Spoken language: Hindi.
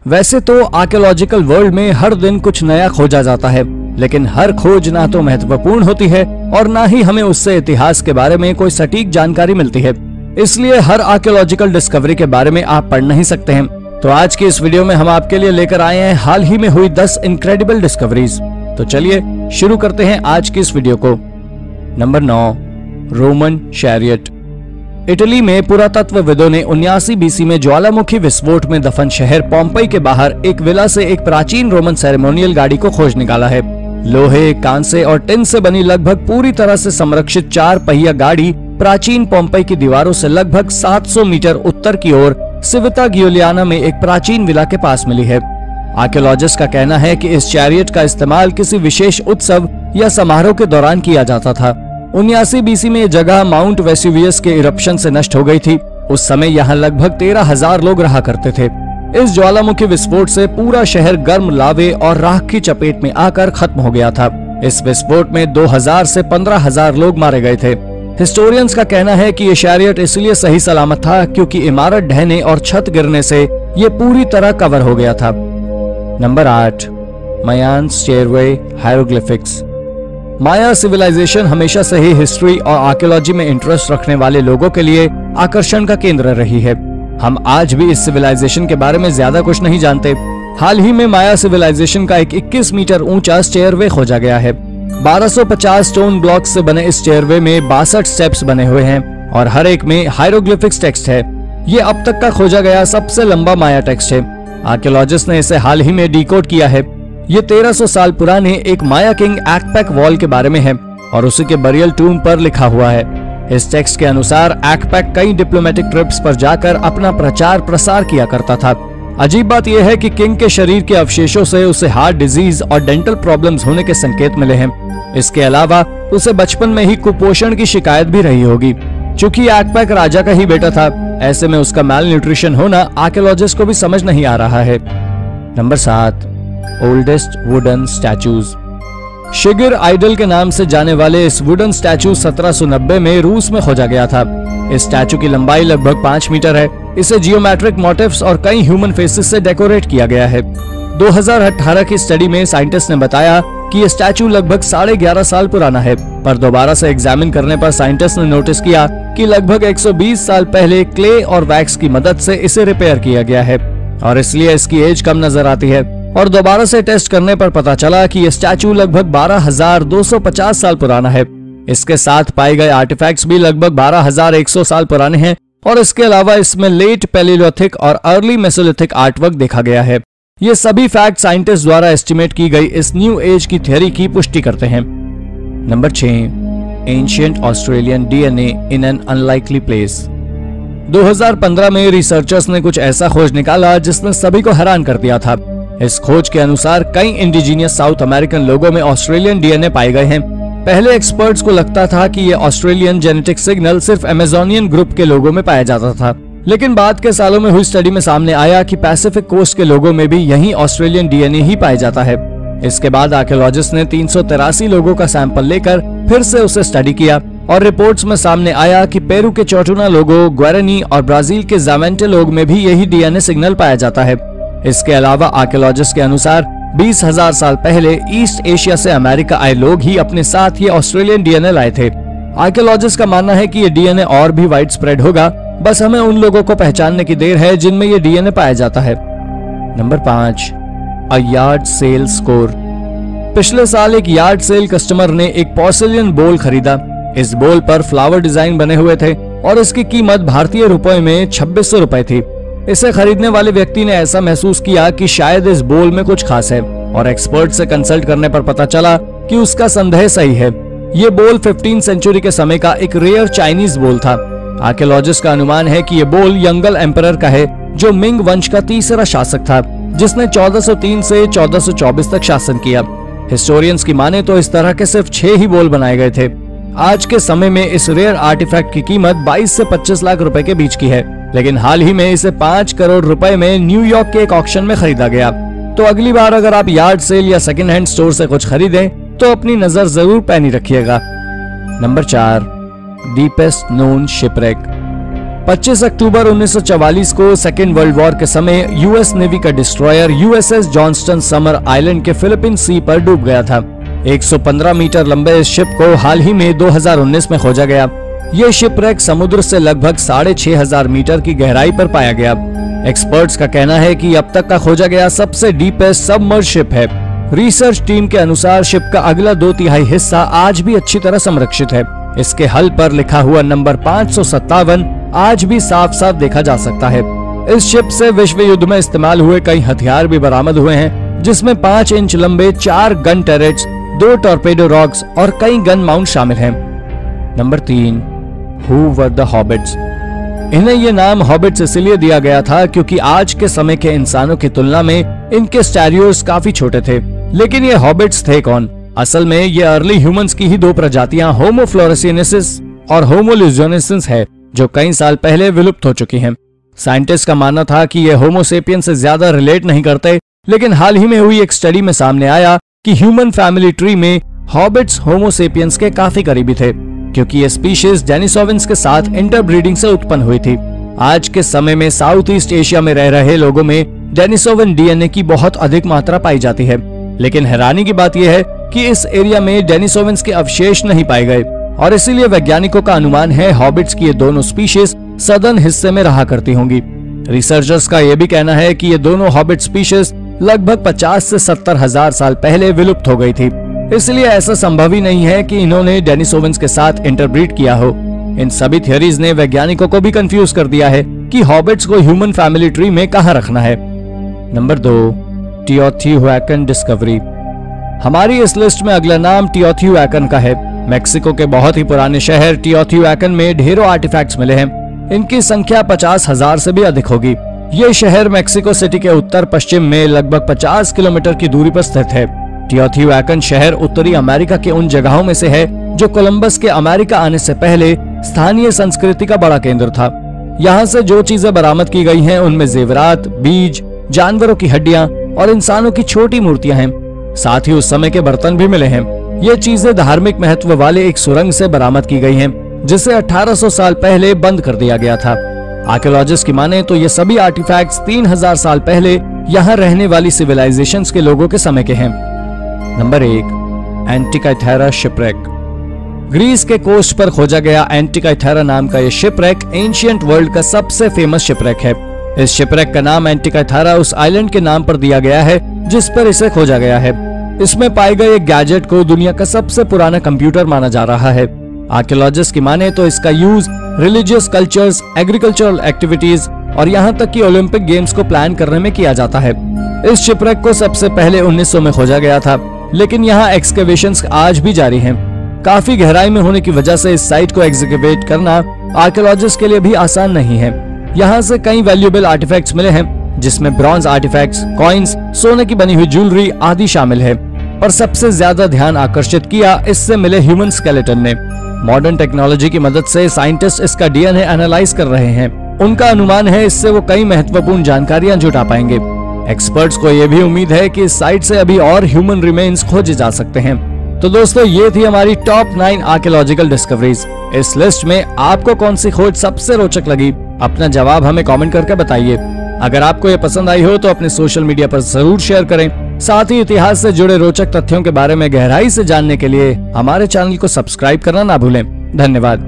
वैसे तो आर्कियोलॉजिकल वर्ल्ड में हर दिन कुछ नया खोजा जाता है, लेकिन हर खोज ना तो महत्वपूर्ण होती है और ना ही हमें उससे इतिहास के बारे में कोई सटीक जानकारी मिलती है। इसलिए हर आर्कियोलॉजिकल डिस्कवरी के बारे में आप पढ़ नहीं सकते हैं। तो आज की इस वीडियो में हम आपके लिए लेकर आए हैं हाल ही में हुई 10 इनक्रेडिबल डिस्कवरीज। तो चलिए शुरू करते हैं आज की इस वीडियो को। Number 9, Roman chariot. इटली में पुरातत्वविदों ने 79 बीसी में ज्वालामुखी विस्फोट में दफन शहर पोम्पई के बाहर एक विला से एक प्राचीन रोमन सेरेमोनियल गाड़ी को खोज निकाला है। लोहे, कांसे और टिन से बनी लगभग पूरी तरह से संरक्षित 4 पहिया गाड़ी प्राचीन पोम्पई की दीवारों से लगभग 700 मीटर उत्तर की ओर सिविता गियोलियाना में एक प्राचीन विला के पास मिली है। आर्कियोलॉजिस्ट का कहना है कि इस चैरियट का इस्तेमाल किसी विशेष उत्सव या समारोह के दौरान किया जाता था। 79 बीसी में यह जगह माउंट वेसुवियस के इरप्शन से नष्ट हो गई थी। उस समय यहाँ लगभग 13,000 लोग रहा करते थे। इस ज्वालामुखी विस्फोट से पूरा शहर गर्म लावे और राख की चपेट में आकर खत्म हो गया था। इस विस्फोट में 2000 से 15,000 लोग मारे गए थे। हिस्टोरियंस का कहना है कि ये चैरियट इसलिए सही सलामत था क्योंकि इमारत ढहने और छत गिरने से ये पूरी तरह कवर हो गया था। नंबर 8, मायान स्टेयरवे हायरोग्लिफिक्स। माया सिविलाइजेशन हमेशा से ही हिस्ट्री और आर्कियोलॉजी में इंटरेस्ट रखने वाले लोगों के लिए आकर्षण का केंद्र रही है। हम आज भी इस सिविलाइजेशन के बारे में ज्यादा कुछ नहीं जानते। हाल ही में माया सिविलाइजेशन का एक 21 मीटर ऊंचा स्टेयरवे खोजा गया है। 1250 स्टोन ब्लॉक से बने इस स्टेयरवे में 62 स्टेप्स बने हुए हैं और हर एक में हायरोग्लिफिक्स टेक्स्ट है। ये अब तक का खोजा गया सबसे लंबा माया टेक्स्ट है। आर्कियोलॉजिस्ट ने इसे हाल ही में डिकोड किया है। ये 1300 साल पुराने एक माया किंग एक्पैक वॉल के बारे में है और उसी के बरियल टूम पर लिखा हुआ है। इस टेक्स्ट के अनुसार एक्पैक कई डिप्लोमेटिक ट्रिप्स पर जाकर अपना प्रचार प्रसार किया करता था। अजीब बात यह है कि किंग के शरीर के अवशेषों से उसे हार्ट डिजीज और डेंटल प्रॉब्लम्स होने के संकेत मिले हैं। इसके अलावा उसे बचपन में ही कुपोषण की शिकायत भी रही होगी। चूंकि एक्पैक राजा का ही बेटा था, ऐसे में उसका मैल न्यूट्रिशन होना आर्कियोलॉजिस्ट को भी समझ नहीं आ रहा है। Number 7, oldest wooden statues. Shigir idol के नाम से जाने वाले इस वुडन स्टैचू 1790 में रूस में खोजा गया था। इस स्टैचू की लंबाई लगभग 5 मीटर है। इसे जियोमेट्रिक मोटिव्स और कई ह्यूमन फेसेस से डेकोरेट किया गया है। 2018 की स्टडी में साइंटिस्ट ने बताया कि यह स्टैचू लगभग 11.5 साल पुराना है, पर दोबारा से एग्जामिन करने पर साइंटिस्ट ने नोटिस किया कि लगभग 120 साल पहले क्ले और वैक्स की मदद से इसे रिपेयर किया गया है और इसलिए इसकी एज कम नजर आती है। और दोबारा से टेस्ट करने पर पता चला कि यह स्टैचू लगभग 12,250 साल पुराना है। इसके साथ पाए गए आर्टिफैक्ट्स भी लगभग 12,100 साल पुराने हैं और इसके अलावा इसमें लेट पैलियोलिथिक और अर्ली मेसोलिथिक आर्टवर्क देखा गया है। ये सभी फैक्ट साइंटिस्ट द्वारा एस्टिमेट की गई इस न्यू एज की थ्योरी की पुष्टि करते हैं। Number 6, ancient Australian DNA in an unlikely place. 2015 में रिसर्चर्स ने कुछ ऐसा खोज निकाला जिसने सभी को हैरान कर दिया था। इस खोज के अनुसार कई इंडिजीनियस साउथ अमेरिकन लोगों में ऑस्ट्रेलियन डीएनए पाए गए हैं। पहले एक्सपर्ट्स को लगता था कि ये ऑस्ट्रेलियन जेनेटिक सिग्नल सिर्फ अमेजोनियन ग्रुप के लोगों में पाया जाता था, लेकिन बाद के सालों में हुई स्टडी में सामने आया कि पैसिफिक कोस्ट के लोगों में भी यही ऑस्ट्रेलियन डीएनए ही पाया जाता है। इसके बाद आर्कियोलॉजिस्ट ने 383 लोगों का सैंपल लेकर फिर से उसे स्टडी किया और रिपोर्ट्स में सामने आया कि पेरू के चोटुना लोगों, ग्वारानी और ब्राजील के जावेंटे लोग में भी यही डीएनए सिग्नल पाया जाता है। इसके अलावा आर्कियोलॉजिस्ट के अनुसार 20,000 साल पहले ईस्ट एशिया से अमेरिका आए लोग ही अपने साथ ये ऑस्ट्रेलियन डीएनए लाए थे। आर्कियोलॉजिस्ट का मानना है कि ये डीएनए और भी वाइड स्प्रेड होगा, बस हमें उन लोगों को पहचानने की देर है जिनमें ये डीएनए पाया जाता है। नंबर 5, अ यार्ड सेल स्कोर। पिछले साल एक यार्ड सेल कस्टमर ने एक पोर्सिलियन बोल खरीदा। इस बोल पर फ्लावर डिजाइन बने हुए थे और इसकी कीमत भारतीय रुपए में 2600 रुपए थी। इसे खरीदने वाले व्यक्ति ने ऐसा महसूस किया कि शायद इस बोल में कुछ खास है और एक्सपर्ट से कंसल्ट करने पर पता चला कि उसका संदेह सही है। ये बोल 15वीं सेंचुरी के समय का एक रेयर चाइनीज बोल था। आर्कियोलॉजिस्ट का अनुमान है कि ये बोल यंगल एम्परर का है, जो मिंग वंश का तीसरा शासक था, जिसने 1403 से 1424 तक शासन किया। हिस्टोरियंस की माने तो इस तरह के सिर्फ 6 ही बोल बनाए गए थे। आज के समय में इस रेयर आर्टिफैक्ट की कीमत 22 से 25 लाख रुपए के बीच की है, लेकिन हाल ही में इसे 5 करोड़ रुपए में न्यूयॉर्क के एक ऑक्शन में खरीदा गया। तो अगली बार अगर आप यार्ड सेल या सेकंड हैंड स्टोर से कुछ खरीदें तो अपनी नजर जरूर पैनी रखिएगा। Number 4, deepest known shipwreck. 25 अक्टूबर 1944 को सेकेंड वर्ल्ड वॉर के समय यूएस नेवी का destroyer USS Johnston summer island के फिलीपीन सी पर डूब गया था। 115 मीटर लंबे इस शिप को हाल ही में 2019 में खोजा गया। ये शिपरेक समुद्र से लगभग 6500 मीटर की गहराई पर पाया गया। एक्सपर्ट्स का कहना है कि अब तक का खोजा गया सबसे डीपेस्ट सबमर्ज शिप है। रिसर्च टीम के अनुसार शिप का अगला 2/3 हिस्सा आज भी अच्छी तरह संरक्षित है। इसके हल पर लिखा हुआ नंबर 557 आज भी साफ साफ देखा जा सकता है। इस शिप से विश्व युद्ध में इस्तेमाल हुए कई हथियार भी बरामद हुए हैं, जिसमें 5 इंच लंबे 4 गन टर्रेट्स, 2 टॉर्पेडो रॉक्स और कई गन माउंट शामिल हैं। Number 3, who were the habits. इन्हें ये नाम हॉबिट्स इसलिए दिया गया था क्योंकि आज के समय के इंसानों की तुलना में इनके स्टैरियोस काफी छोटे थे। लेकिन ये हॉबिट्स थे कौन? असल में ये अर्ली ह्यूमंस की ही 2 प्रजातियां होमो फ्लोरेसिनेसिस और होमो ल्यूजियोनेसिस है, जो कई साल पहले विलुप्त हो चुकी हैं। साइंटिस्ट का मानना था कि ये होमो सेपियन से ज्यादा रिलेट नहीं करते, लेकिन हाल ही में हुई एक स्टडी में सामने आया कि ह्यूमन फैमिली ट्री में हॉबिट्स होमो सेपियंस के काफी करीबी थे, क्योंकि ये स्पीशीज डेनिसोविन्स के साथ इंटरब्रीडिंग से उत्पन्न हुई थी। आज के समय में साउथ ईस्ट एशिया में रह रहे लोगों में डेनिसोविन डीएनए की बहुत अधिक मात्रा पाई जाती है। लेकिन हैरानी की बात यह है कि इस एरिया में डेनिसोविन्स के अवशेष नहीं पाए गए, और इसीलिए वैज्ञानिकों का अनुमान है हॉबिट्स की ये दोनों स्पीशीज सदर्न हिस्से में रहा करती होंगी। रिसर्चर्स का यह भी कहना है कि ये दोनों हॉबिट स्पीशीज लगभग 50 से 70 हजार साल पहले विलुप्त हो गई थी। इसलिए ऐसा संभव ही नहीं है कि इन्होंने डेनिसोविन्स के साथ इंटरब्रीड किया हो। इन सभी थियरीज ने वैज्ञानिकों को भी कंफ्यूज कर दिया है कि हॉबिट्स को ह्यूमन फैमिली ट्री में कहां रखना है। Number 2, Teotihuacan discovery. हमारी इस लिस्ट में अगला नाम टियोटिहुएकन का है। मेक्सिको के बहुत ही पुराने शहर टियोटिहुएकन में ढेरों आर्टिफैक्ट्स मिले हैं। इनकी संख्या 50,000 से भी अधिक होगी। ये शहर मेक्सिको सिटी के उत्तर पश्चिम में लगभग 50 किलोमीटर की दूरी पर स्थित है। टियोटिहुएकन शहर उत्तरी अमेरिका के उन जगहों में से है जो कोलंबस के अमेरिका आने से पहले स्थानीय संस्कृति का बड़ा केंद्र था। यहाँ से जो चीजें बरामद की गई हैं उनमें जेवरात, बीज, जानवरों की हड्डियां और इंसानों की छोटी मूर्तियां हैं। साथ ही उस समय के बर्तन भी मिले हैं। ये चीजें धार्मिक महत्व वाले एक सुरंग से बरामद की गई हैं, जिसे 1800 साल पहले बंद कर दिया गया था। आर्कियोलॉजिस्ट की माने तो ये सभी आर्टिफैक्ट्स 3000 साल पहले यहाँ रहने वाली सिविलाइजेशंस के लोगों के समय के हैं। Number 1, Antikythera shipwreck. ग्रीस के कोस्ट पर खोजा गया एंटिकाइथेरा नाम का यह शिपरेक एंशिएंट वर्ल्ड का सबसे फेमस शिपरेक है। इस शिपरेक का नाम एंटिकाइथेरा उस आइलैंड के नाम पर दिया गया है जिस पर इसे खोजा गया है। इसमें पाए गए एक गैजेट को दुनिया का सबसे पुराना कंप्यूटर माना जा रहा है। आर्कियोलॉजिस्ट की माने तो इसका use religious cultures, agricultural activities और यहाँ तक कि ओलंपिक गेम्स को प्लान करने में किया जाता है। इस शिपरेक को सबसे पहले 1900 में खोजा गया था, लेकिन यहाँ एक्सकेवेशंस आज भी जारी हैं। काफी गहराई में होने की वजह से इस साइट को एग्जीक्यूट करना आर्कियोलॉजिस्ट के लिए भी आसान नहीं है। यहाँ से कई वैल्यूएबल आर्टिफैक्ट्स मिले हैं, जिसमें ब्रॉन्ज आर्टिफैक्ट्स, कॉइन्स, सोने की बनी हुई ज्वेलरी आदि शामिल है। पर सबसे ज्यादा ध्यान आकर्षित किया इससे मिले ह्यूमन स्केलेटन ने। मॉडर्न टेक्नोलॉजी की मदद से साइंटिस्ट इसका डीएनए एनालाइज कर रहे हैं। उनका अनुमान है इससे वो कई महत्वपूर्ण जानकारियां जुटा पाएंगे। एक्सपर्ट्स को यह भी उम्मीद है कि इस साइट से अभी और ह्यूमन रिमेन्स खोजे जा सकते हैं। तो दोस्तों, ये थी हमारी टॉप 9 आर्कियोलॉजिकल डिस्कवरीज। इस लिस्ट में आपको कौन सी खोज सबसे रोचक लगी? अपना जवाब हमें कमेंट करके बताइए। अगर आपको ये पसंद आई हो तो अपने सोशल मीडिया पर जरूर शेयर करें। साथ ही इतिहास से जुड़े रोचक तथ्यों के बारे में गहराई से जानने के लिए हमारे चैनल को सब्सक्राइब करना ना भूलें। धन्यवाद।